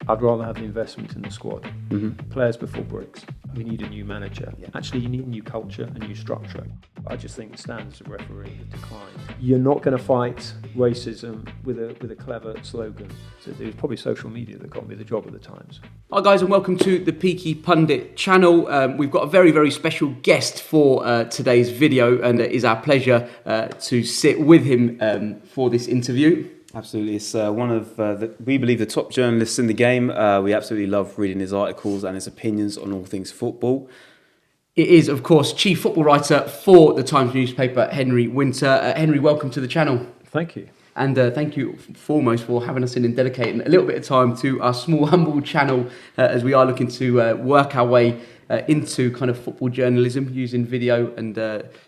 I'd rather have the investment in the squad. Players before bricks. We need a new manager. Actually, you need a new culture, a new structure. I just think the standards of refereeing have declined. You're not going to fight racism with a clever slogan. So it was probably social media that got me the job at the Times. Hi guys, and welcome to the Peaky Pundit channel. We've got a very, very special guest for today's video, and it is our pleasure to sit with him for this interview. Absolutely. It's one of, we believe, the top journalists in the game. We absolutely love reading his articles and his opinions on all things football. It is, of course, chief football writer for the Times newspaper, Henry Winter. Henry, welcome to the channel. Thank you. And thank you foremost for having us in and dedicating a little bit of time to our small, humble channel as we are looking to work our way into kind of football journalism using video and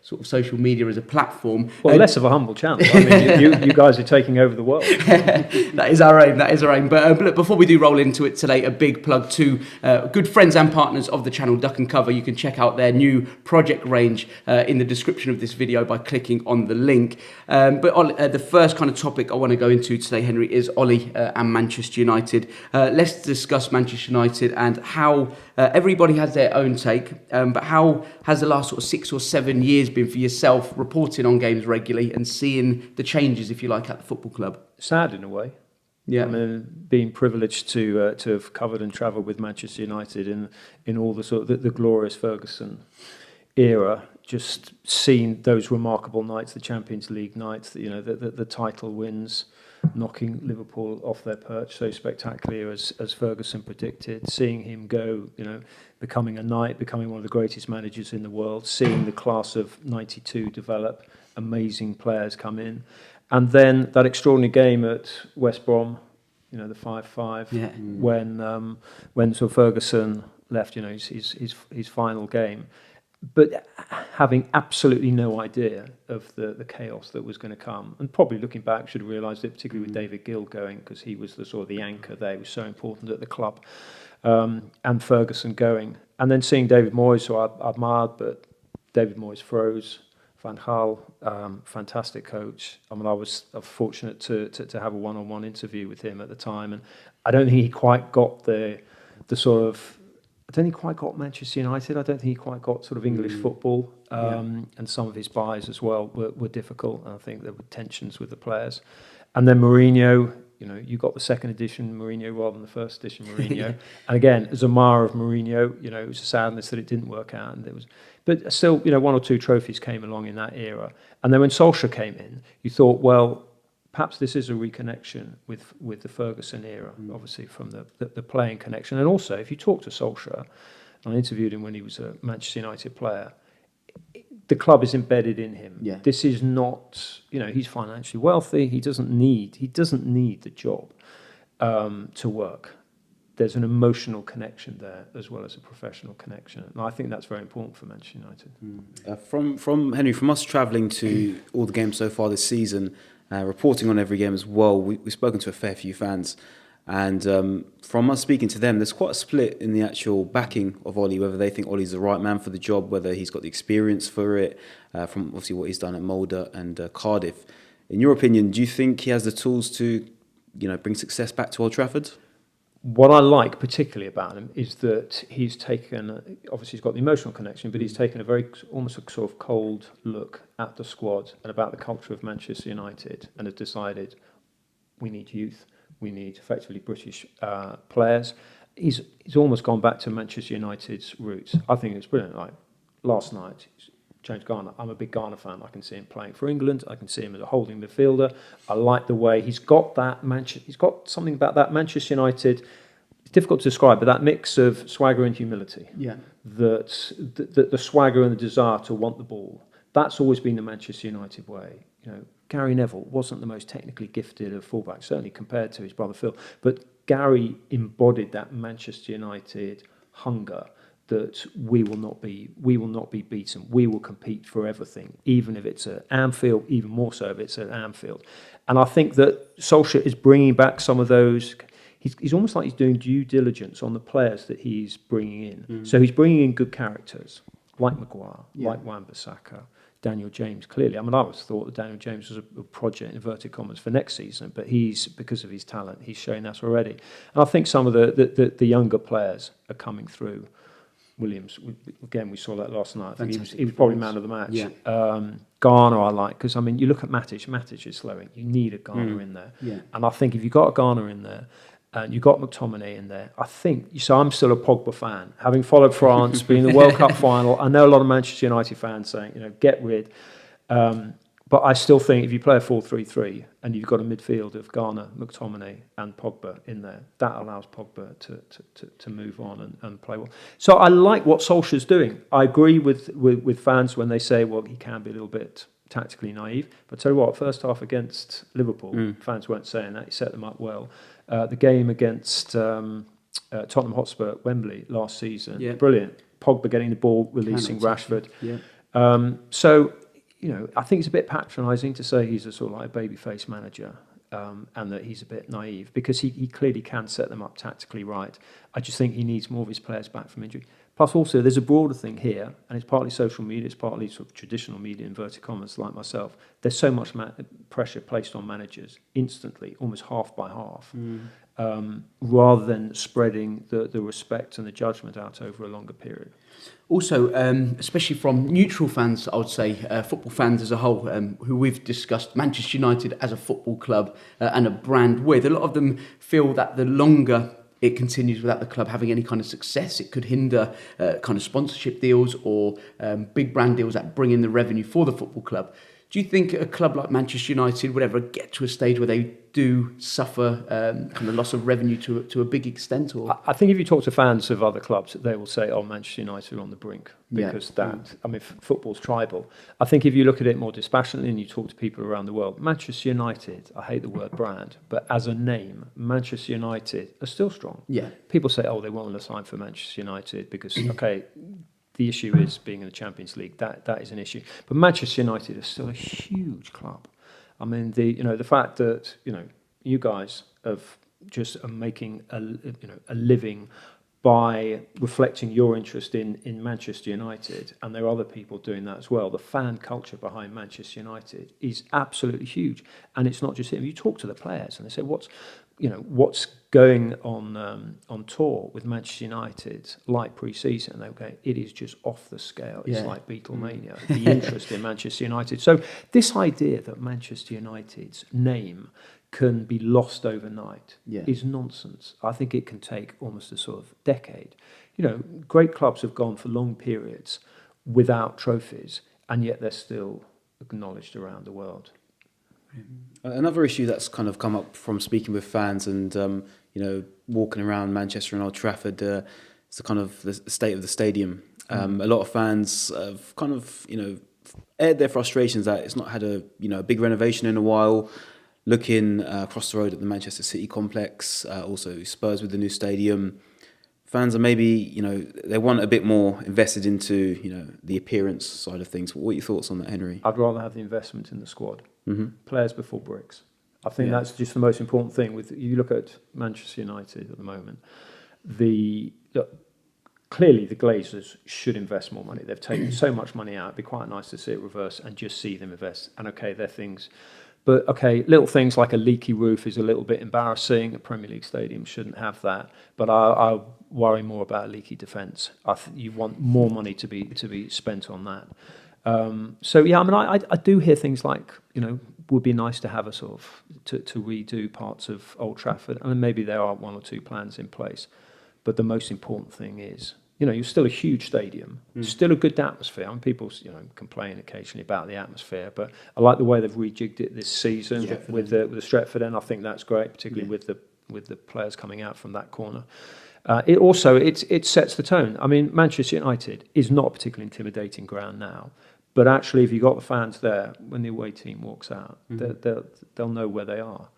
sort of social media as a platform. Well, less of a humble channel. I mean, you guys are taking over the world. That is our aim. That is our aim. But look, before we do roll into it today, a big plug to good friends and partners of the channel, Duck and Cover. You can check out their new project range in the description of this video by clicking on the link. But the first kind of topic I want to go into today, Henry, is Ollie and Manchester United. Let's discuss Manchester United and how everybody has their own take, but how has the last sort of 6 or 7 years been for yourself, reporting on games regularly and seeing the changes, if you like, at the football club? Sad in a way. Yeah, I mean, being privileged to have covered and travelled with Manchester United in all the sort of the glorious Ferguson era, just seeing those remarkable nights, the Champions League nights, the title wins, knocking Liverpool off their perch so spectacularly as Ferguson predicted, seeing him go, becoming one of the greatest managers in the world, seeing the class of '92 develop, amazing players come in, and then that extraordinary game at West Brom, the 5-5, when sort of Ferguson left, his final game. But having absolutely no idea of the chaos that was going to come, and probably looking back should have realised it, particularly with David Gill going, because he was the sort of the anchor there. He was so important at the club, and Ferguson going, and then seeing David Moyes, who I admired, but David Moyes froze. Van Gaal, fantastic coach. I mean, I was fortunate to have a one-on-one interview with him at the time, and I don't think he quite got the sort of. I don't think he quite got Manchester United. I don't think he quite got sort of English football. And some of his buys as well were difficult. And I think there were tensions with the players. And then Mourinho, you got the second edition Mourinho rather than the first edition Mourinho. And again, as a admirer of Mourinho, it was a sadness that it didn't work out. And but still, 1 or 2 trophies came along in that era. And then when Solskjaer came in, you thought, well, perhaps this is a reconnection with the Ferguson era, obviously from the playing connection. And also, if you talk to Solskjaer, and I interviewed him when he was a Manchester United player, the club is embedded in him. Yeah. This is not, he's financially wealthy. He doesn't need the job to work. There's an emotional connection there as well as a professional connection. And I think that's very important for Manchester United. From Henry, from us travelling to all the games so far this season, reporting on every game as well, we've spoken to a fair few fans, and from us speaking to them, there's quite a split in the actual backing of Ollie, whether they think Ollie's the right man for the job, whether he's got the experience for it, from obviously what he's done at Mulder and Cardiff. In your opinion, do you think he has the tools to, bring success back to Old Trafford? What I like particularly about him is that he's taken, obviously he's got the emotional connection, but he's taken almost a sort of cold look at the squad and about the culture of Manchester United, and has decided we need youth, we need effectively British players. He's almost gone back to Manchester United's roots. I think it's brilliant. Like last night, James Garner. I'm a big Garner fan. I can see him playing for England. I can see him as a holding midfielder. I like the way he's got that He's got something about that Manchester United. It's difficult to describe, but that mix of swagger and humility. Yeah. That the swagger and the desire to want the ball. That's always been the Manchester United way. Gary Neville wasn't the most technically gifted of fullbacks, certainly compared to his brother Phil. But Gary embodied that Manchester United hunger. That we will not be beaten. We will compete for everything, even if it's at Anfield, even more so if it's at Anfield. And I think that Solskjaer is bringing back some of those. He's almost like he's doing due diligence on the players that he's bringing in. So he's bringing in good characters, like Maguire, like Wan-Bissaka, Daniel James, clearly. I mean, I always thought that Daniel James was a project, in inverted commas, for next season, but because of his talent, he's showing that already. And I think some of the younger players are coming through. Williams, again, we saw that last night. I think he was probably man of the match. Yeah. Garner, I like, because, I mean, you look at Matic is slowing. You need a Garner in there. Yeah. And I think if you've got a Garner in there, and you've got McTominay in there, I think, so I'm still a Pogba fan. Having followed France, being in the World Cup final, I know a lot of Manchester United fans saying, get rid. But I still think if you play a 4-3-3 and you've got a midfield of Garner, McTominay and Pogba in there, that allows Pogba to move on and play well. So I like what Solskjaer's doing. I agree with fans when they say, well, he can be a little bit tactically naive. But tell you what, first half against Liverpool, fans weren't saying that. He set them up well. The game against Tottenham Hotspur at Wembley last season, brilliant. Pogba getting the ball, releasing Rashford. So, I think it's a bit patronising to say he's a sort of like a baby-faced manager and that he's a bit naive, because he clearly can set them up tactically right. I just think he needs more of his players back from injury. Plus also, there's a broader thing here, and it's partly social media, it's partly sort of traditional media, inverted commas, like myself. There's so much pressure placed on managers instantly, almost half by half, rather than spreading the respect and the judgment out over a longer period. Also, especially from neutral fans, I would say, football fans as a whole, who we've discussed Manchester United as a football club and a brand with, a lot of them feel that the longer it continues without the club having any kind of success, it could hinder kind of sponsorship deals or big brand deals that bring in the revenue for the football club. Do you think a club like Manchester United would ever get to a stage where they do suffer kind of loss of revenue to a big extent? Or I think if you talk to fans of other clubs, they will say, "Oh, Manchester United are on the brink," because football's tribal. I think if you look at it more dispassionately and you talk to people around the world, Manchester United, I hate the word brand, but as a name, Manchester United are still strong. Yeah. People say, "Oh, they won't want to sign for Manchester United because the issue is being in the Champions League. That is an issue." But Manchester United is still a huge club. I mean, the fact that you guys are making a living by reflecting your interest in Manchester United, and there are other people doing that as well. The fan culture behind Manchester United is absolutely huge, and it's not just him. You talk to the players, and they say, what's going on tour with Manchester United like pre-season, and they go, it is just off the scale. It's like Beatlemania, the interest in Manchester United. So this idea that Manchester United's name can be lost overnight is nonsense. I think it can take almost a sort of decade. Great clubs have gone for long periods without trophies, and yet they're still acknowledged around the world. Another issue that's kind of come up from speaking with fans and walking around Manchester and Old Trafford is the kind of the state of the stadium. A lot of fans have kind of aired their frustrations that it's not had a big renovation in a while. Looking across the road at the Manchester City complex, also Spurs with the new stadium. Fans are maybe they want a bit more invested into the appearance side of things. What are your thoughts on that, Henry? I'd rather have the investment in the squad. Players before bricks. I think that's just the most important thing. You look at Manchester United at the moment, clearly the Glazers should invest more money. They've taken so much money out. It'd be quite nice to see it reverse and just see them invest. And they're things. But little things like a leaky roof is a little bit embarrassing. A Premier League stadium shouldn't have that. But I worry more about a leaky defence. You want more money to be spent on that. I do hear things like, would be nice to have a sort of to redo parts of Old Trafford, and maybe there are one or two plans in place. But the most important thing is, you're still a huge stadium, still a good atmosphere. I mean, people, complain occasionally about the atmosphere, but I like the way they've rejigged it this season with the Stretford end. I think that's great, particularly with the players coming out from that corner. It sets the tone. I mean, Manchester United is not a particularly intimidating ground now. But actually, if you've got the fans there, when the away team walks out, they'll know where they are.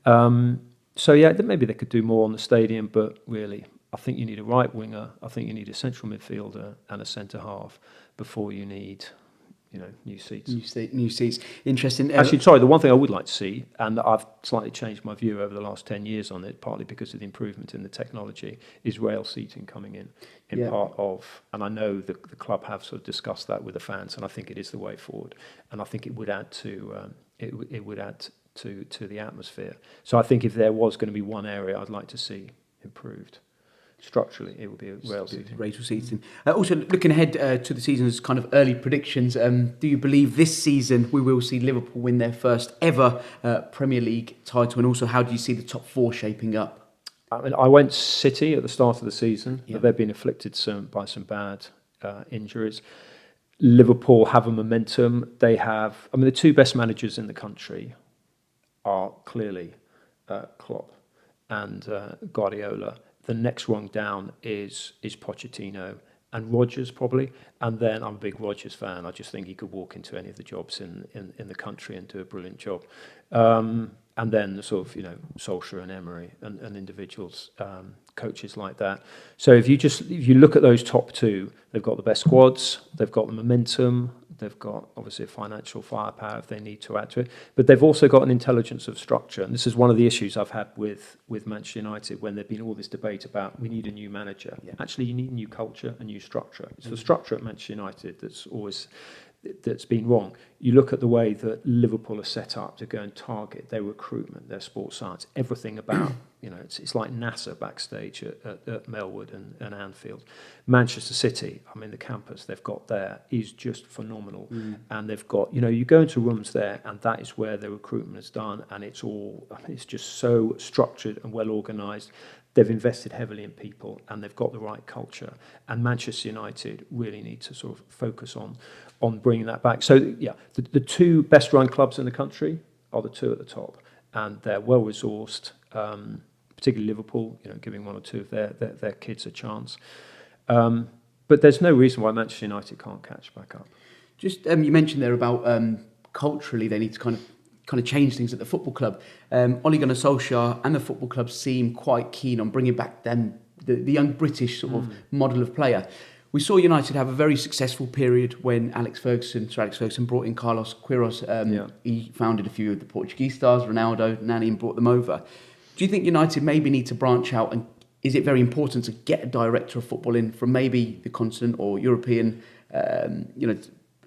Maybe they could do more on the stadium, but really, I think you need a right winger, I think you need a central midfielder and a centre half before you need, new seats. New seats. Interesting. Actually, sorry, the one thing I would like to see, and I've slightly changed my view over the last 10 years on it, partly because of the improvement in the technology, is rail seating coming in part of, and I know the club have sort of discussed that with the fans, and I think it is the way forward, and I think it would add to to the atmosphere. So I think if there was going to be one area I'd like to see improved structurally, it would be rail seating. Rail seating. Also, looking ahead to the season's kind of early predictions, do you believe this season we will see Liverpool win their first ever Premier League title? And also, how do you see the top four shaping up? I mean, I went City at the start of the season, but they've been afflicted by some bad injuries. Liverpool have a momentum. They have, the two best managers in the country are clearly Klopp and Guardiola. The next rung down is Pochettino and Rodgers probably, and then I'm a big Rodgers fan. I just think he could walk into any of the jobs in the country and do a brilliant job. And then the sort of Solskjaer and Emery and individuals, coaches like that. So if you look at those top two, they've got the best squads, they've got the momentum, they've got obviously a financial firepower if they need to add to it, but they've also got an intelligence of structure. And this is one of the issues I've had with Manchester United when there's been all this debate about we need a new manager. Yeah. Actually, you need a new culture, a new structure. It's the structure at Manchester United that's been wrong. You look at the way that Liverpool are set up to go and target their recruitment, their sports science, everything about, it's like NASA backstage at Melwood and Anfield. Manchester City, the campus they've got there is just phenomenal. And they've got, you go into rooms there and that is where their recruitment is done, and it's just so structured and well organised. They've invested heavily in people and they've got the right culture. And Manchester United really need to sort of focus on bringing that back. So, yeah, the two best run clubs in the country are the two at the top. And they're well resourced, particularly Liverpool, giving one or two of their kids a chance. But there's no reason why Manchester United can't catch back up. Just you mentioned there about culturally they need to kind of change things at the football club. Ole Gunnar Solskjaer and the football club seem quite keen on bringing back the young British sort of model of player. We saw United have a very successful period when Sir Alex Ferguson brought in Carlos Queiroz. He founded a few of the Portuguese stars, Ronaldo, Nani, and brought them over. Do you think United maybe need to branch out, and is it very important to get a director of football in from maybe the continent or European,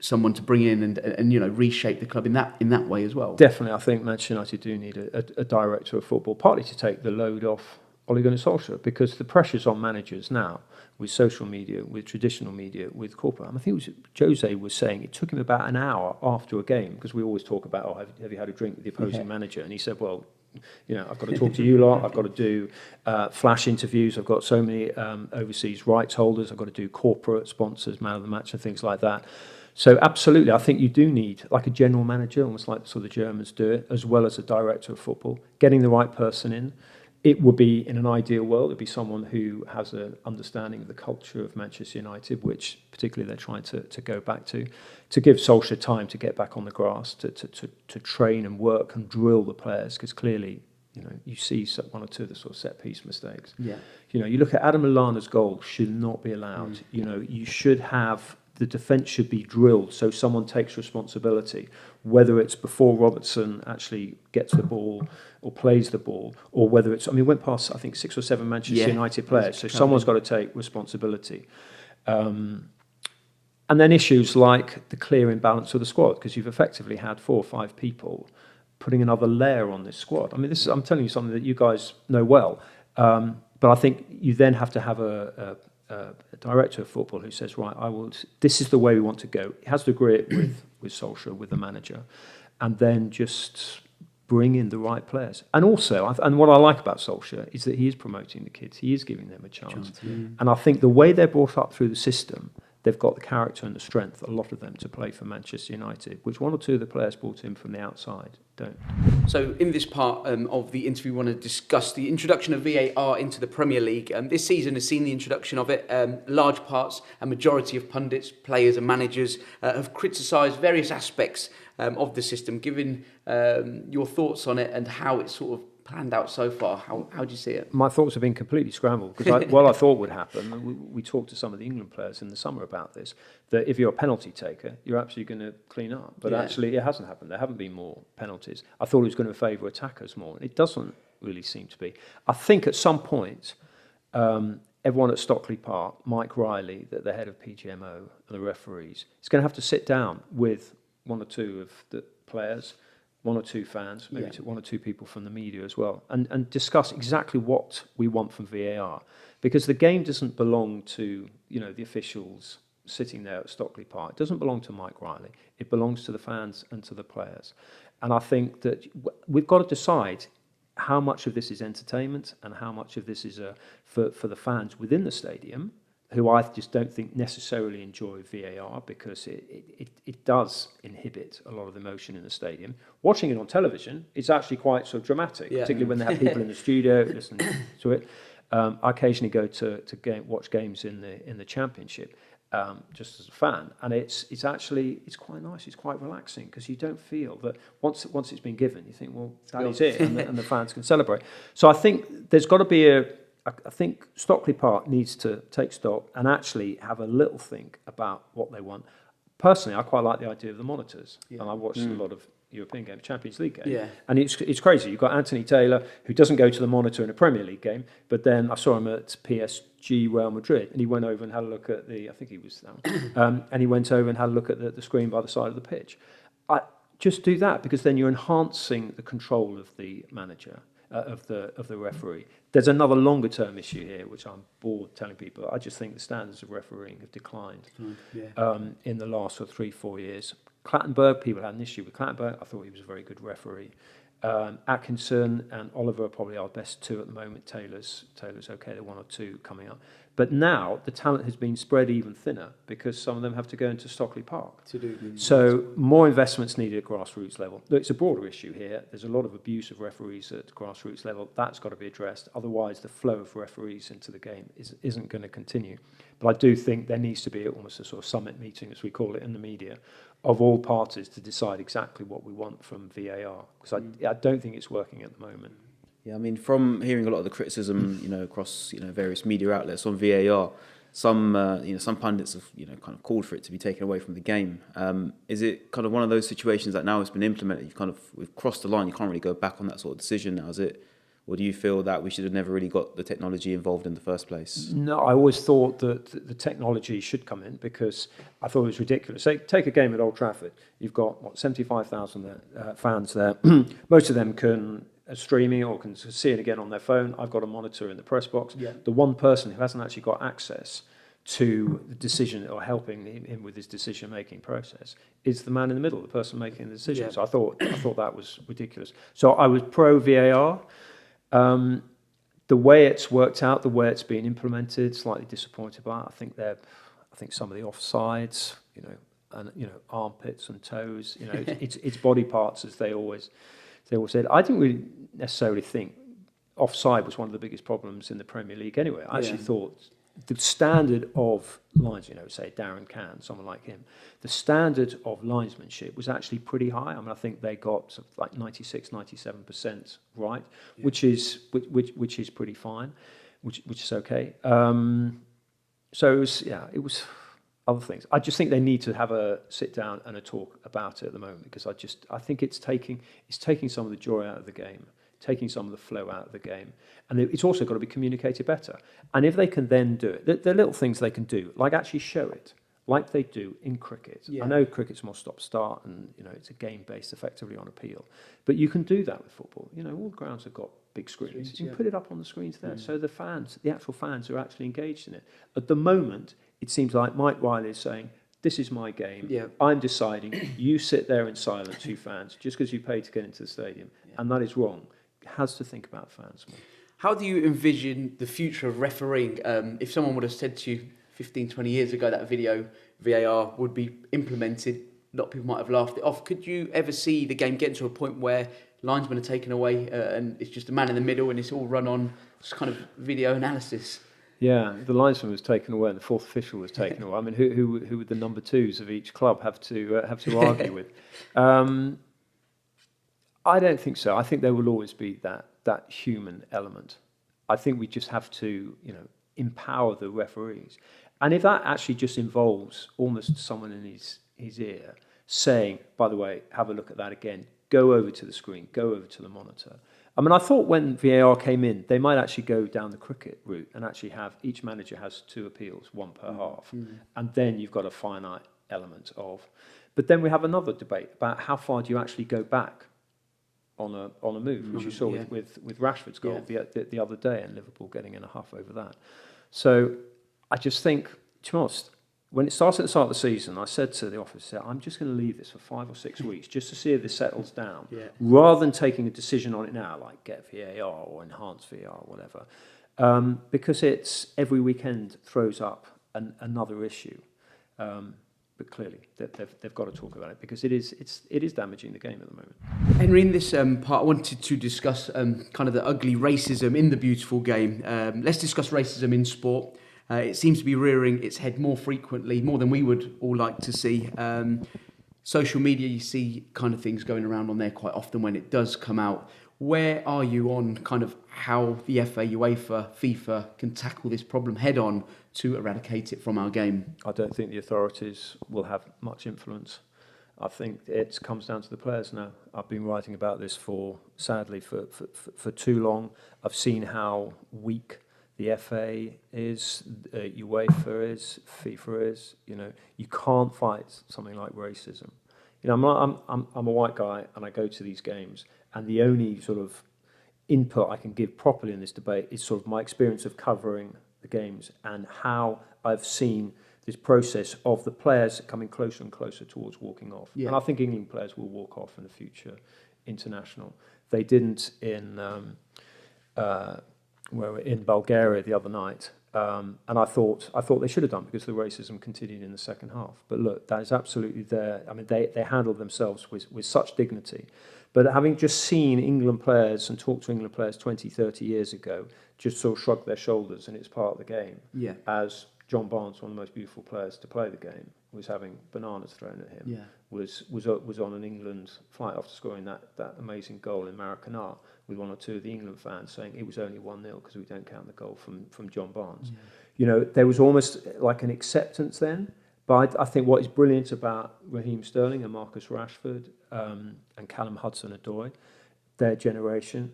someone to bring in and reshape the club in that way as well? Definitely, I think Manchester United do need a director of football, partly to take the load off Ole Gunnar Solskjaer, because the pressure's on managers now with social media, with traditional media, with corporate. I think it was Jose was saying it took him about an hour after a game, because we always talk about, have you had a drink with the opposing manager? And he said, well, I've got to talk to you lot, I've got to do flash interviews, I've got so many overseas rights holders, I've got to do corporate sponsors, man of the match and things like that. So absolutely, I think you do need like a general manager, almost like sort of the Germans do it, as well as a director of football, getting the right person in. It would be, in an ideal world, it'd be someone who has an understanding of the culture of Manchester United, which particularly they're trying to go back to give Solskjaer time to get back on the grass, to train and work and drill the players, because clearly, you see one or two of the sort of set-piece mistakes. Yeah. You look at Adam Lallana's goal should not be allowed. You should have, the defence should be drilled so someone takes responsibility, whether it's before Robertson actually gets the ball or plays the ball, or whether it's, we went past, I think, 6 or 7 Manchester United players, so someone's got to take responsibility. And then issues like the clear imbalance of the squad, because you've effectively had 4 or 5 people putting another layer on this squad. I'm telling you something that you guys know well, but I think you then have to have a director of football who says, right, this is the way we want to go. He has to agree it with Solskjaer, with the manager, and then just bring in the right players. And also, and what I like about Solskjaer is that he is promoting the kids. He is giving them a chance. And I think the way they're brought up through the system, they've got the character and the strength, a lot of them, to play for Manchester United, which 1 or 2 of the players brought in from the outside don't. So in this part of the interview, we want to discuss the introduction of VAR into the Premier League. This season has seen the introduction of it. Large parts, a majority of pundits, players and managers have criticised various aspects of the system. Given your thoughts on it and how it sort of planned out so far? How do you see it? My thoughts have been completely scrambled because what I thought would happen, we talked to some of the England players in the summer about this, that if you're a penalty taker, you're actually going to clean up. But actually, it hasn't happened. There haven't been more penalties. I thought it was going to favour attackers more. It doesn't really seem to be. I think at some point, everyone at Stockley Park, Mike Riley, the head of PGMO, and the referees, is going to have to sit down with one or two of the players, one or two fans, maybe one or two people from the media as well, and discuss exactly what we want from VAR. Because the game doesn't belong to, the officials sitting there at Stockley Park. It doesn't belong to Mike Riley. It belongs to the fans and to the players. And I think that we've got to decide how much of this is entertainment and how much of this is for the fans within the stadium, who I just don't think necessarily enjoy VAR because it does inhibit a lot of the emotion in the stadium. Watching it on television, it's actually quite sort of dramatic, particularly when they have people in the studio listening to it. I occasionally go to watch games in the Championship, just as a fan, and it's quite nice. It's quite relaxing because you don't feel that once it's been given, you think, well, that is it, and the fans can celebrate. So I think there's got to be I think Stockley Park needs to take stock and actually have a little think about what they want. Personally, I quite like the idea of the monitors, and I watched a lot of European games, Champions League games, and it's crazy. You've got Anthony Taylor, who doesn't go to the monitor in a Premier League game, but then I saw him at PSG Real Madrid, and he went over and had a look at I think he was that one, and he went over and had a look at the screen by the side of the pitch. Just do that, because then you're enhancing the control of the manager. Of the referee. There's another longer term issue here, which I'm bored telling people. I just think the standards of refereeing have declined in the last 3-4 years. Clattenburg, people had an issue with Clattenburg. I thought he was a very good referee. Atkinson and Oliver are probably our best two at the moment. Taylor's okay. There are one or two coming up. But now the talent has been spread even thinner because some of them have to go into Stockley Park. So more investments needed at grassroots level. Look, it's a broader issue here. There's a lot of abuse of referees at grassroots level. That's got to be addressed. Otherwise, the flow of referees into the game isn't going to continue. But I do think there needs to be almost a sort of summit meeting, as we call it in the media, of all parties to decide exactly what we want from VAR. Because I don't think it's working at the moment. Yeah, I mean, from hearing a lot of the criticism, across various media outlets on VAR, some pundits have kind of called for it to be taken away from the game. Is it kind of one of those situations that now it's been implemented, we've crossed the line, you can't really go back on that sort of decision now, is it? Or do you feel that we should have never really got the technology involved in the first place? No, I always thought that the technology should come in because I thought it was ridiculous. Take a game at Old Trafford. You've got 75,000 fans there. Most of them can streaming or can see it again on their phone. I've got a monitor in the press box. The one person who hasn't actually got access to the decision or helping him with his decision-making process is the man in the middle, the person making the decision. So I thought that was ridiculous. So I was pro VAR. The way it's worked out, the way it's been implemented, slightly disappointed by it. I think some of the offsides, and armpits and toes, it's body parts, as they always said. I didn't really necessarily think offside was one of the biggest problems in the Premier League anyway. I actually thought the standard of lines, say Darren Cann, someone like him, the standard of linesmanship was actually pretty high. I mean, I think they got like 96, 97% right, which is pretty fine, which is okay. So it was other things. I just think they need to have a sit down and a talk about it at the moment, because I think it's taking some of the joy out of the game, taking some of the flow out of the game, and it's also got to be communicated better. And if they can then do it, there are little things they can do, like actually show it, like they do in cricket. I know cricket's more stop-start, and it's a game based effectively on appeal, but you can do that with football. All the grounds have got big screens. You can put it up on the screens there, so the actual fans are actually engaged in it. At the moment, it seems like Mike Riley is saying, this is my game. I'm deciding. You sit there in silence, you fans, just because you pay to get into the stadium. And that is wrong. It has to think about fans more. How do you envision the future of refereeing? If someone would have said to you 15, 20 years ago that VAR would be implemented, a lot of people might have laughed it off. Could you ever see the game getting to a point where linesmen are taken away and it's just a man in the middle and it's all run on just kind of video analysis? Yeah, the linesman was taken away and the fourth official was taken away. I mean, who would the number twos of each club have to argue with? I don't think so. I think there will always be that that human element. I think we just have to, empower the referees. And if that actually just involves almost someone in his ear saying, by the way, have a look at that again, go over to the screen, go over to the monitor. I mean, I thought when VAR came in, they might actually go down the cricket route and actually have each manager has 2 appeals, 1 per half. And then you've got a finite element of. But then we have another debate about how far do you actually go back on a move, which you saw with Rashford's goal the other day, and Liverpool getting in a huff over that. So I just think, to be honest, when it started at the start of the season, I said to the officer, I'm just going to leave this for 5 or 6 weeks just to see if this settles down, rather than taking a decision on it now, like get VAR or enhance VAR or whatever, because it's every weekend throws up another issue. But clearly, they've got to talk about it because it is damaging the game at the moment. Henry, in this part, I wanted to discuss kind of the ugly racism in the beautiful game. Let's discuss racism in sport. It seems to be rearing its head more frequently, more than we would all like to see. Social media, you see kind of things going around on there quite often when it does come out. Where are you on kind of how the FA, UEFA, FIFA can tackle this problem head on to eradicate it from our game? I don't think the authorities will have much influence. I think it comes down to the players now. I've been writing about this sadly for too long. I've seen how weak the FA is, UEFA is, FIFA is. You can't fight something like racism. I'm a white guy, and I go to these games, and the only sort of input I can give properly in this debate is sort of my experience of covering the games and how I've seen this process of the players coming closer and closer towards walking off. And I think England players will walk off in the future international. They didn't in Bulgaria the other night, and I thought they should have done because the racism continued in the second half. But look, that is absolutely there. I mean, they handled themselves with such dignity. But having just seen England players and talked to England players 20, 30 years ago, just sort of shrug their shoulders and it's part of the game. Yeah. As John Barnes, one of the most beautiful players to play the game, was having bananas thrown at him. Yeah. Was on an England flight after scoring that amazing goal in Maracanã with 1 or 2 of the England fans saying it was only 1-0 because we don't count the goal from John Barnes. Yeah. There was almost like an acceptance then. But I think what is brilliant about Raheem Sterling and Marcus Rashford and Callum Hudson-Odoi, their generation,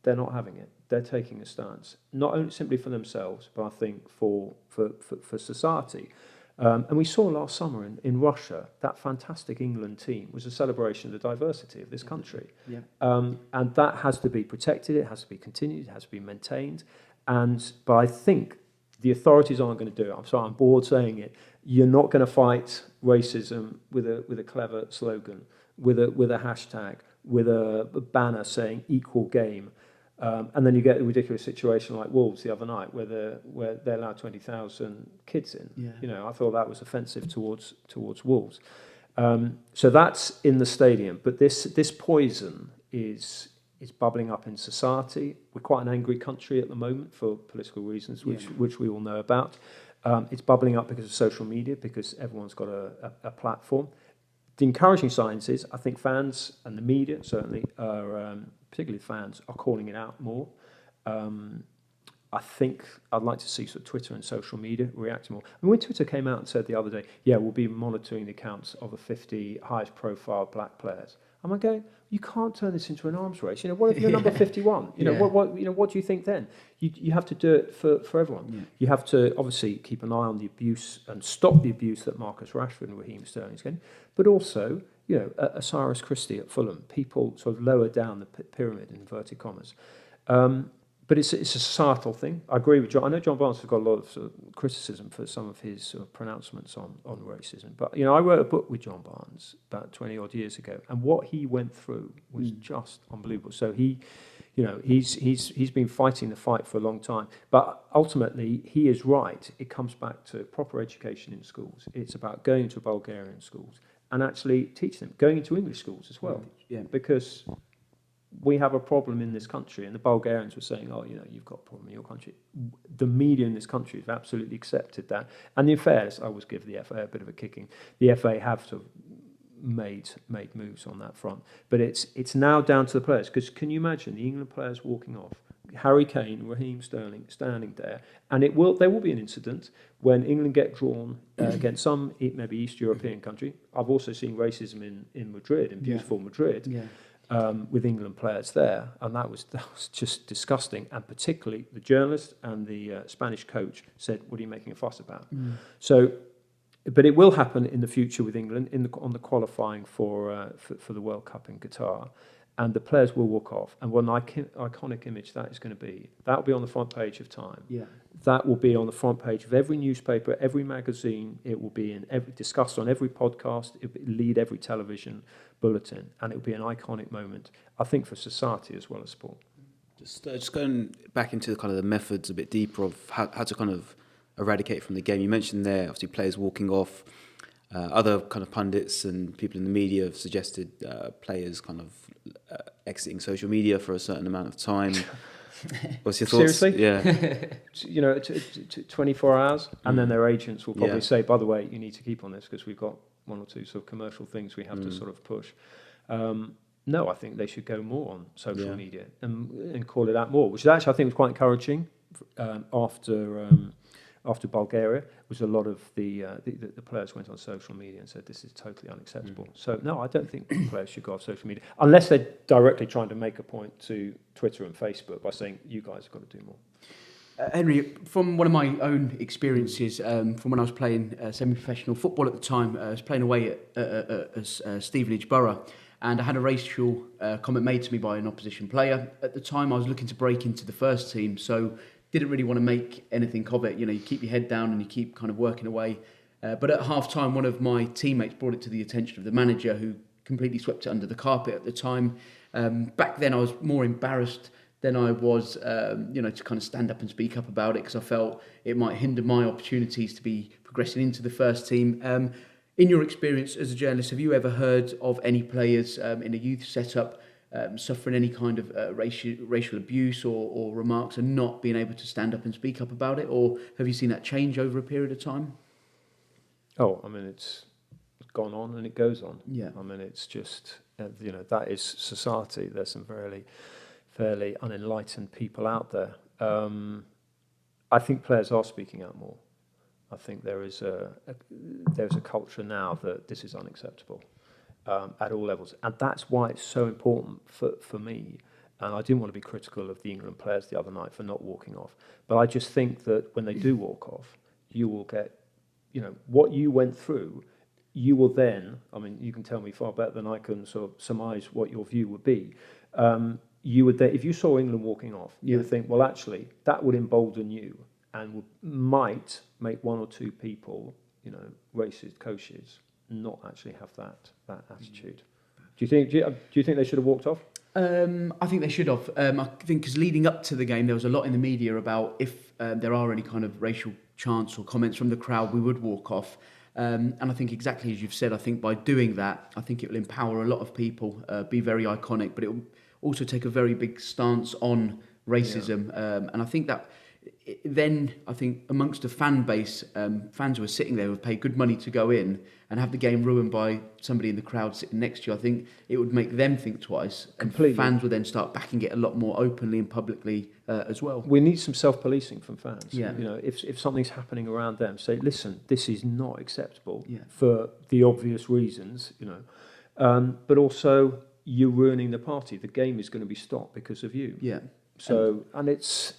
they're not having it. They're taking a stance, not only simply for themselves, but I think for society. And we saw last summer in Russia, that fantastic England team was a celebration of the diversity of this country. Yeah. And that has to be protected, it has to be continued, it has to be maintained. But I think the authorities aren't going to do it. I'm sorry, I'm bored saying it. You're not going to fight racism with a clever slogan, with a hashtag, with a banner saying equal game. And then you get a ridiculous situation like Wolves the other night, where they allowed 20,000 kids in. Yeah. I thought that was offensive towards Wolves. So that's in the stadium. But this poison is bubbling up in society. We're quite an angry country at the moment for political reasons, which we all know about. It's bubbling up because of social media, because everyone's got a platform. The encouraging signs is, I think fans and the media certainly are, particularly fans, are calling it out more. I think I'd like to see sort of Twitter and social media react more. And when Twitter came out and said the other day, we'll be monitoring the accounts of the 50 highest profile black players. I'm like, going, you can't turn this into an arms race. What if you're number 51? What do you think then? You have to do it for everyone. Yeah. You have to obviously keep an eye on the abuse and stop the abuse that Marcus Rashford and Raheem Sterling is getting, but also, a Cyrus Christie at Fulham, people sort of lower down the pyramid in inverted commas. But it's a societal thing. I agree with John. I know John Barnes has got a lot of, sort of criticism for some of his sort of pronouncements on racism. But I wrote a book with John Barnes about 20 odd years ago, and what he went through was just unbelievable. So he's been fighting the fight for a long time. But ultimately, he is right. It comes back to proper education in schools. It's about going to Bulgarian schools and actually teach them, going into English schools as well. Yeah. Because we have a problem in this country, and the Bulgarians were saying, you've got a problem in your country. The media in this country have absolutely accepted that. And in fairness, I always give the FA a bit of a kicking. The FA have sort of made moves on that front. But it's now down to the players, because can you imagine the England players walking off, Harry Kane, Raheem Sterling standing there, and there will be an incident when England get drawn against some maybe East European country. I've also seen racism in Madrid, in beautiful Madrid. Yeah. With England players there, and that was just disgusting. And particularly the journalist and the Spanish coach said, "What are you making a fuss about?" So, but it will happen in the future with England on the qualifying for the World Cup in Qatar, and the players will walk off. And what an iconic image that is going to be. That will be on the front page of Time. Yeah. That will be on the front page of every newspaper, every magazine. It will be discussed on every podcast. It will lead every television bulletin, and it will be an iconic moment, I think, for society as well as sport. Just going back into the kind of the methods a bit deeper of how to kind of eradicate from the game. You mentioned there, obviously, players walking off. Other kind of pundits and people in the media have suggested players kind of exiting social media for a certain amount of time. What's your thoughts? Seriously? Yeah. 24 hours, and then their agents will probably Yeah. say, by the way, you need to keep on this because we've got one or two sort of commercial things we have to sort of push. No, I think they should go more on social media and call it out more, which is actually, I think, was quite encouraging after Bulgaria. Was a lot of the players went on social media and said this is totally unacceptable. So no, I don't think players should go off social media unless they're directly trying to make a point to Twitter and Facebook by saying you guys have got to do more. Henry, from one of my own experiences, from when I was playing semi-professional football at the time, I was playing away at Stevenage Borough, and I had a racial comment made to me by an opposition player. At the time, I was looking to break into the first team, so didn't really want to make anything of it. You know, you keep your head down and you keep kind of working away. But at half-time, one of my teammates brought it to the attention of the manager, who completely swept it under the carpet at the time. Back then, I was more embarrassed than I was, to kind of stand up and speak up about it, because I felt it might hinder my opportunities to be progressing into the first team. In your experience as a journalist, have you ever heard of any players in a youth setup suffering any kind of racial abuse or remarks and not being able to stand up and speak up about it? Or have you seen that change over a period of time? Oh, I mean, it's gone on and it goes on. Yeah. I mean, it's just, that is society. There's some fairly unenlightened people out there. I think players are speaking out more. I think there's a culture now that this is unacceptable at all levels, and that's why it's so important for me. And I didn't want to be critical of the England players the other night for not walking off, but I just think that when they do walk off, you will get, what you went through. You will then, I mean, you can tell me far better than I can sort of surmise what your view would be. You would then, if you saw England walking off, you would think, well, actually, that would embolden you and might make one or two people, racist coaches, not actually have that attitude. Do you think they should have walked off? I think they should have. I think because leading up to the game, there was a lot in the media about if there are any kind of racial chants or comments from the crowd, we would walk off. And I think exactly as you've said, I think by doing that, I think it will empower a lot of people, be very iconic, but it will also take a very big stance on racism. And I think that then, I think amongst the fan base, fans who are sitting there who have paid good money to go in and have the game ruined by somebody in the crowd sitting next to you, I think it would make them think twice. Completely. And fans would then start backing it a lot more openly and publicly as well. We need some self-policing from fans. Yeah. If something's happening around them, say, listen, this is not acceptable Yeah. for the obvious reasons, but also you're ruining the party. The game is going to be stopped because of you. Yeah. So, and it's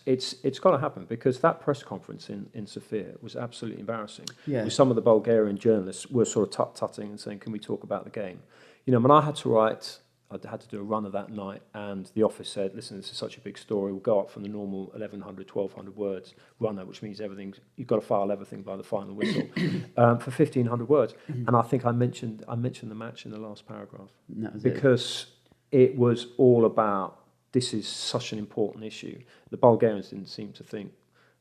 got to happen, because that press conference in Sofia was absolutely embarrassing. Yeah. With some of the Bulgarian journalists were sort of tut-tutting and saying, can we talk about the game? When I had to do a runner that night, and the office said, listen, this is such a big story, we'll go up from the normal 1,100, 1,200 words runner, which means you've got to file everything by the final whistle, for 1,500 words. And I think I mentioned the match in the last paragraph. Because it was all about, this is such an important issue. The Bulgarians didn't seem to think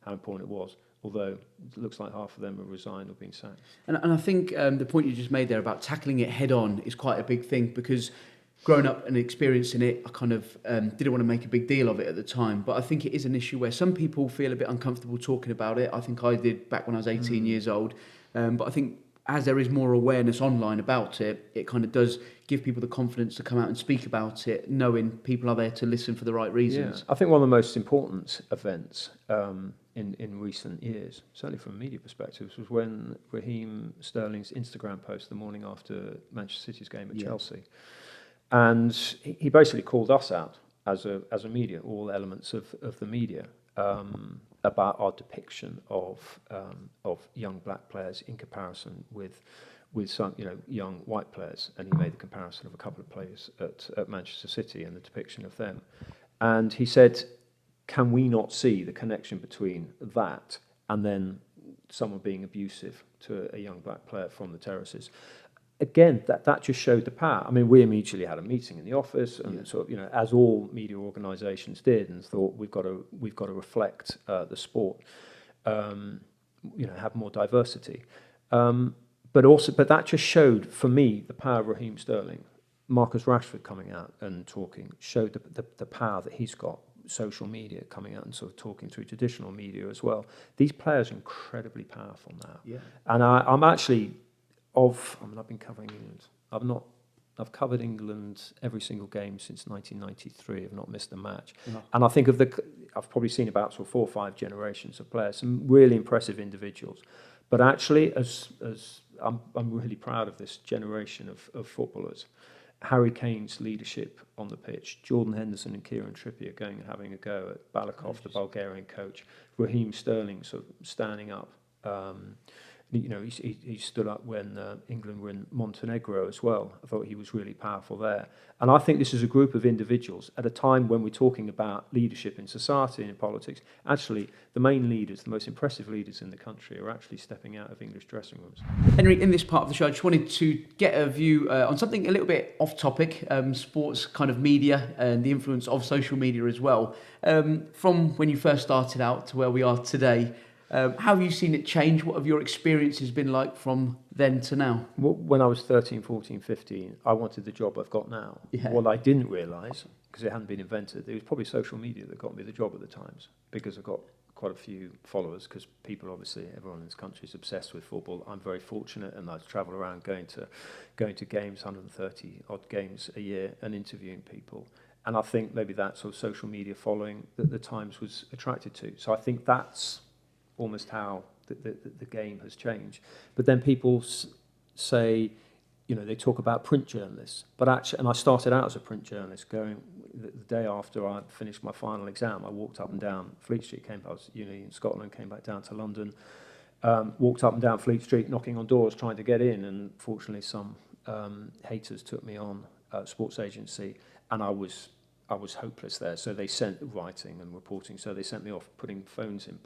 how important it was, although it looks like half of them have resigned or been sacked. And I think the point you just made there about tackling it head on is quite a big thing, because growing up and experiencing it, I kind of didn't want to make a big deal of it at the time. But I think it is an issue where some people feel a bit uncomfortable talking about it. I think I did back when I was 18 years old. But I think as there is more awareness online about it, it kind of does give people the confidence to come out and speak about it, knowing people are there to listen for the right reasons. I think one of the most important events in recent years, certainly from a media perspective, was when Raheem Sterling's Instagram post the morning after Manchester City's game at Chelsea. And he basically called us out as a media, all elements of the media, about our depiction of young black players in comparison with some young white players, and he made the comparison of a couple of players at Manchester City and the depiction of them, and he said, can we not see the connection between that and then someone being abusive to a young black player from the terraces? Again, that just showed the power. I mean, we immediately had a meeting in the office, and sort of, as all media organisations did, and thought we've got to reflect the sport, have more diversity. But that just showed for me the power of Raheem Sterling. Marcus Rashford coming out and talking showed the power that he's got. Social media coming out and sort of talking through traditional media as well. These players are incredibly powerful now. Yeah. And I'm actually. I've been covering England. I've covered England every single game since 1993. I've not missed a match. No. And I think I've probably seen about sort of 4 or 5 generations of players, some really impressive individuals. But actually, as I'm really proud of this generation of footballers. Harry Kane's leadership on the pitch, Jordan Henderson and Kieran Trippier going and having a go at Balakov, the Bulgarian coach, Raheem Sterling sort of standing up. He stood up when England were in Montenegro as well. I thought he was really powerful there. And I think this is a group of individuals at a time when we're talking about leadership in society and in politics. Actually, the main leaders, the most impressive leaders in the country are actually stepping out of English dressing rooms. Henry, in this part of the show, I just wanted to get a view on something a little bit off topic, sports kind of media and the influence of social media as well. From when you first started out to where we are today, how have you seen it change? What have your experiences been like from then to now? When I was 13, 14, 15, I wanted the job I've got now. Yeah. What I didn't realise, because it hadn't been invented, it was probably social media that got me the job at the Times, because I've got quite a few followers, because people, obviously, everyone in this country is obsessed with football. I'm very fortunate, and I travel around going to games, 130 odd games a year, and interviewing people. And I think maybe that sort of social media following that the Times was attracted to. So I think that's almost how the game has changed. But then people say, they talk about print journalists. But actually, and I started out as a print journalist, going the day after I finished my final exam, I walked up and down Fleet Street, I was in Scotland, came back down to London, walked up and down Fleet Street, knocking on doors, trying to get in, and fortunately some haters took me on sports agency, and I was hopeless there, so they sent writing and reporting, so they sent me off plugging phones in.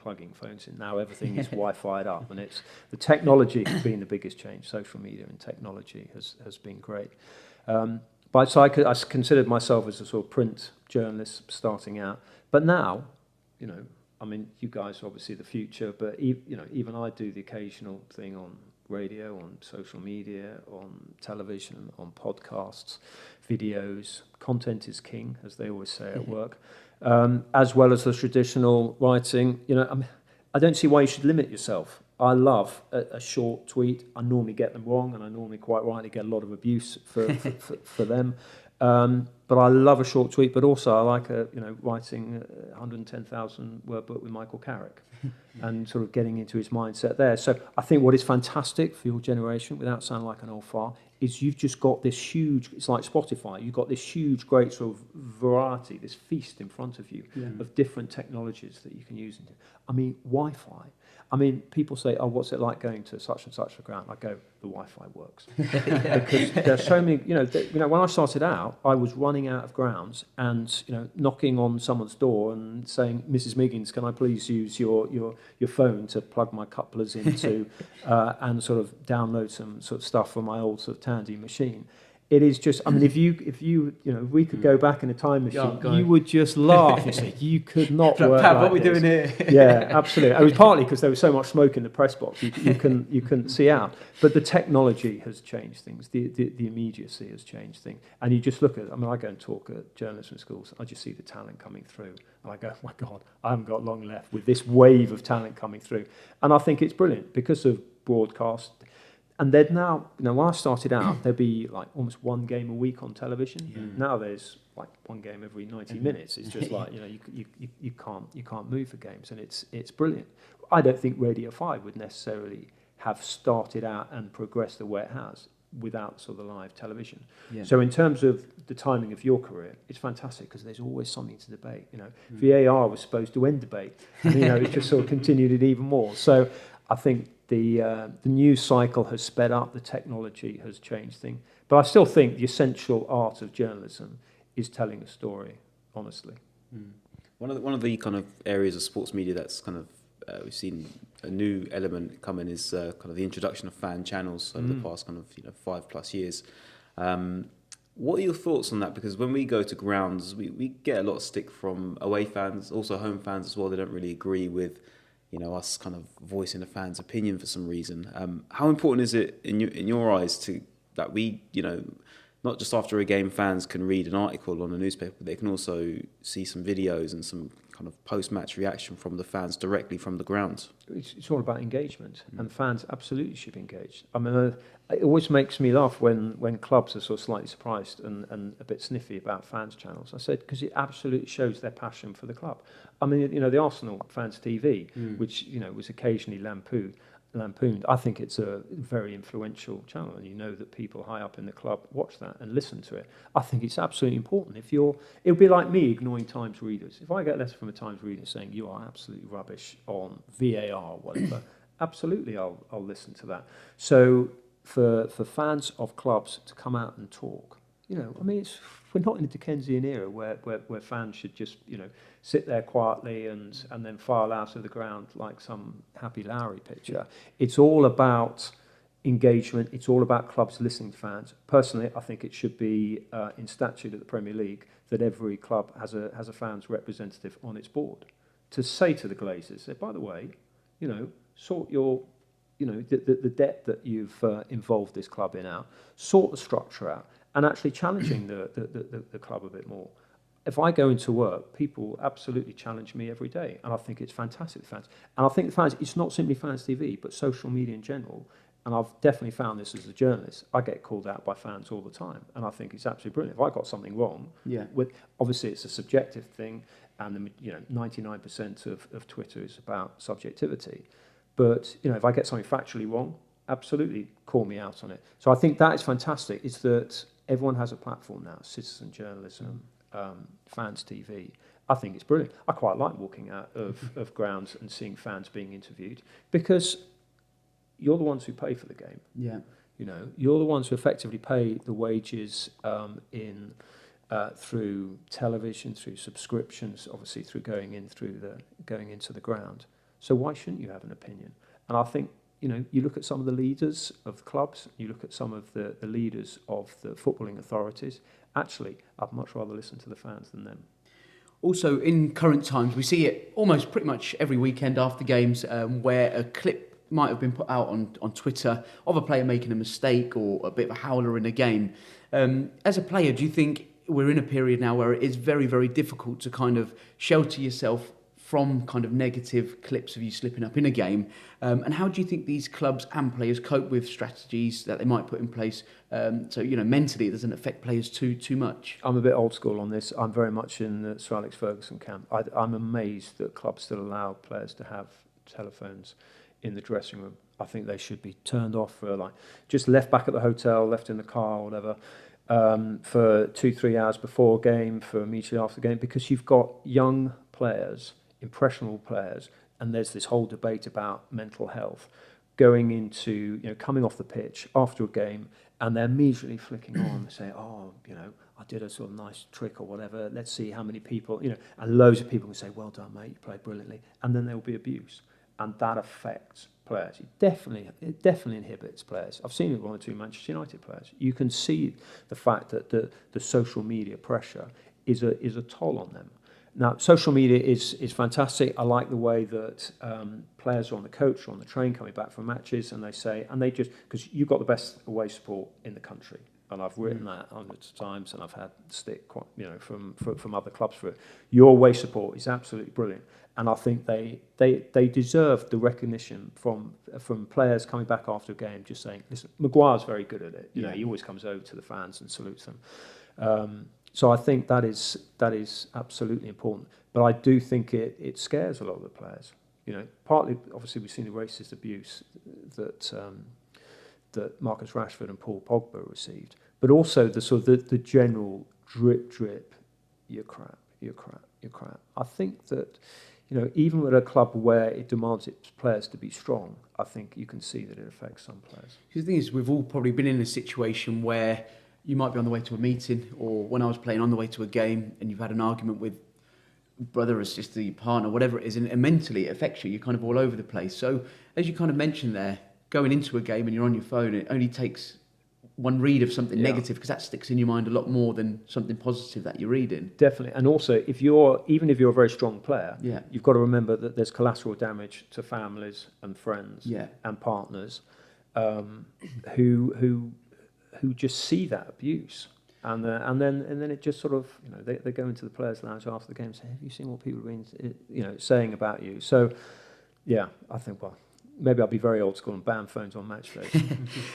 Now everything is Wi-Fi'd up, and it's the technology has been the biggest change. Social media and technology has been great. But so I considered myself as a sort of print journalist starting out. But now, you guys are obviously the future, but even I do the occasional thing on radio, on social media, on television, on podcasts, videos. Content is king, as they always say at work, as well as the traditional writing. I don't see why you should limit yourself. I love a short tweet. I normally get them wrong, and I normally quite rightly get a lot of abuse for them. But I love a short tweet, but also I like writing a 110,000 word book with Michael Carrick and sort of getting into his mindset there. So I think what is fantastic for your generation, without sounding like an old fart, is you've just got this huge, it's like Spotify, you've got this huge, great sort of variety, this feast in front of you of different technologies that you can use. Wi-Fi. People say, oh, what's it like going to such and such a ground? I go, the Wi-Fi works. Because there's so many, when I started out, I was running out of grounds and, knocking on someone's door and saying, Mrs. Miggins, can I please use your phone to plug my couplers into and sort of download some sort of stuff from my old sort of Tandy machine. It is just, if we could go back in a time machine, you would just laugh and say, you could not work Pat, like what are we this. doing here? Yeah, absolutely. It was partly because there was so much smoke in the press box, you couldn't see out. But the technology has changed things. The immediacy has changed things. And you just look at, I go and talk at journalism schools, I just see the talent coming through. And I go, oh my God, I haven't got long left with this wave of talent coming through. And I think it's brilliant because of broadcast. And then now, when I started out, there'd be like almost one game a week on television. Now there's like one game every 90 minutes. It's just like, you can't move for games, and it's brilliant. I don't think Radio 5 would necessarily have started out and progressed the way it has without sort of live television. Yeah. So in terms of the timing of your career, it's fantastic because there's always something to debate. VAR was supposed to end debate, and it just sort of continued it even more. So I think the news cycle has sped up, the technology has changed things, but I still think the essential art of journalism is telling a story honestly. One of the kind of areas of sports media that's kind of we've seen a new element come in is kind of the introduction of fan channels over the past kind of 5+ years. What are your thoughts on that? Because when we go to grounds, we get a lot of stick from away fans, also home fans as well. They don't really agree with us kind of voicing a fan's opinion for some reason. How important is it in your eyes that we not just after a game fans can read an article on a newspaper, but they can also see some videos and some kind of post-match reaction from the fans directly from the ground? It's all about engagement, and fans absolutely should be engaged. I mean, it always makes me laugh when clubs are sort of slightly surprised and a bit sniffy about fans channels. I said, because it absolutely shows their passion for the club. I mean, the Arsenal Fans TV, which was occasionally lampooned. I think it's a very influential channel, and that people high up in the club watch that and listen to it. I think it's absolutely important. It would be like me ignoring Times readers. If I get a letter from a Times reader saying you are absolutely rubbish on VAR or whatever, absolutely I'll listen to that. So for fans of clubs to come out and talk, we're not in a Dickensian era where fans should just sit there quietly and then file out of the ground like some Happy Lowry picture. It's all about engagement. It's all about clubs listening to fans. Personally, I think it should be in statute at the Premier League that every club has a fans representative on its board to say to the Glazers, say, by the way, sort your the debt that you've involved this club in out, sort the structure out, and actually challenging the club a bit more. If I go into work, people absolutely challenge me every day, and I think it's fantastic, fans. And I think the fans, it's not simply Fans TV, but social media in general, and I've definitely found this as a journalist, I get called out by fans all the time, and I think it's absolutely brilliant. If I got something wrong, obviously it's a subjective thing, and 99% of Twitter is about subjectivity. But if I get something factually wrong, absolutely call me out on it. So I think that is fantastic. Is that everyone has a platform now, citizen journalism, Fans TV. I think it's brilliant. I quite like walking out of grounds and seeing fans being interviewed, because you're the ones who pay for the game. Yeah. You're the ones who effectively pay the wages through television, through subscriptions, obviously through going into the ground. So why shouldn't you have an opinion? And I think you look at some of the leaders of clubs, you look at some of the leaders of the footballing authorities. Actually, I'd much rather listen to the fans than them. Also, in current times, we see it almost pretty much every weekend after games where a clip might have been put out on Twitter of a player making a mistake or a bit of a howler in a game. As a player, do you think we're in a period now where it is very, very difficult to kind of shelter yourself from kind of negative clips of you slipping up in a game? And how do you think these clubs and players cope with strategies that they might put in place so mentally it doesn't affect players too much? I'm a bit old school on this. I'm very much in the Sir Alex Ferguson camp. I'm amazed that clubs still allow players to have telephones in the dressing room. I think they should be turned off for just left back at the hotel, left in the car, whatever, for 2-3 hours before a game, for immediately after the game, because you've got young players, impressionable players, and there's this whole debate about mental health going into, coming off the pitch after a game, and they're immediately flicking on and saying, I did a sort of nice trick or whatever, let's see how many people, and loads of people can say, well done, mate, you played brilliantly, and then there will be abuse, and that affects players. It definitely inhibits players. I've seen it with 1 or 2 Manchester United players. You can see the fact that the social media pressure is a toll on them. Now, social media is fantastic. I like the way that players are on the coach or on the train coming back from matches, and they just, because you've got the best away support in the country. and I've written that hundreds of times, and I've had stick, from other clubs for it. Your away support is absolutely brilliant, and I think they deserve the recognition from players coming back after a game, just saying, listen, Maguire's very good at it. He always comes over to the fans and salutes them. So I think that is absolutely important. But I do think it scares a lot of the players. Partly, obviously, we've seen the racist abuse that Marcus Rashford and Paul Pogba received, but also the general drip, you're crap. I think that, even with a club where it demands its players to be strong, I think you can see that it affects some players. The thing is, we've all probably been in a situation where you might be on the way to a meeting, or when I was playing, on the way to a game, and you've had an argument with brother or sister, your partner, whatever it is, and mentally it affects you. You're kind of all over the place. So, as you kind of mentioned there, going into a game and you're on your phone, it only takes one read of something negative, because that sticks in your mind a lot more than something positive that you're reading. Definitely. And also, even if you're a very strong player, you've got to remember that there's collateral damage to families and friends and partners who just see that abuse. And then it just sort of, they go into the players' lounge after the game and say, have you seen what people have been saying about you? So I think, maybe I'll be very old school and ban phones on match days.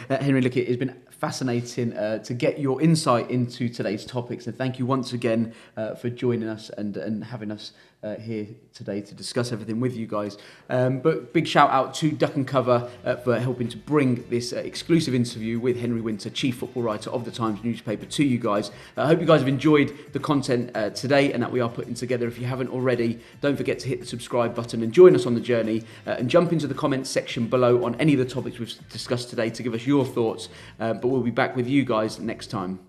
Henry, look, it's been fascinating to get your insight into today's topics, and thank you once again for joining us and having us here today to discuss everything with you guys. But big shout out to Duck and Cover for helping to bring this exclusive interview with Henry Winter, chief football writer of the Times newspaper, to you guys. I hope you guys have enjoyed the content today and that we are putting together. If you haven't already, don't forget to hit the subscribe button and join us on the journey, and jump into the comments section below on any of the topics we've discussed today to give us your thoughts. But we'll be back with you guys next time.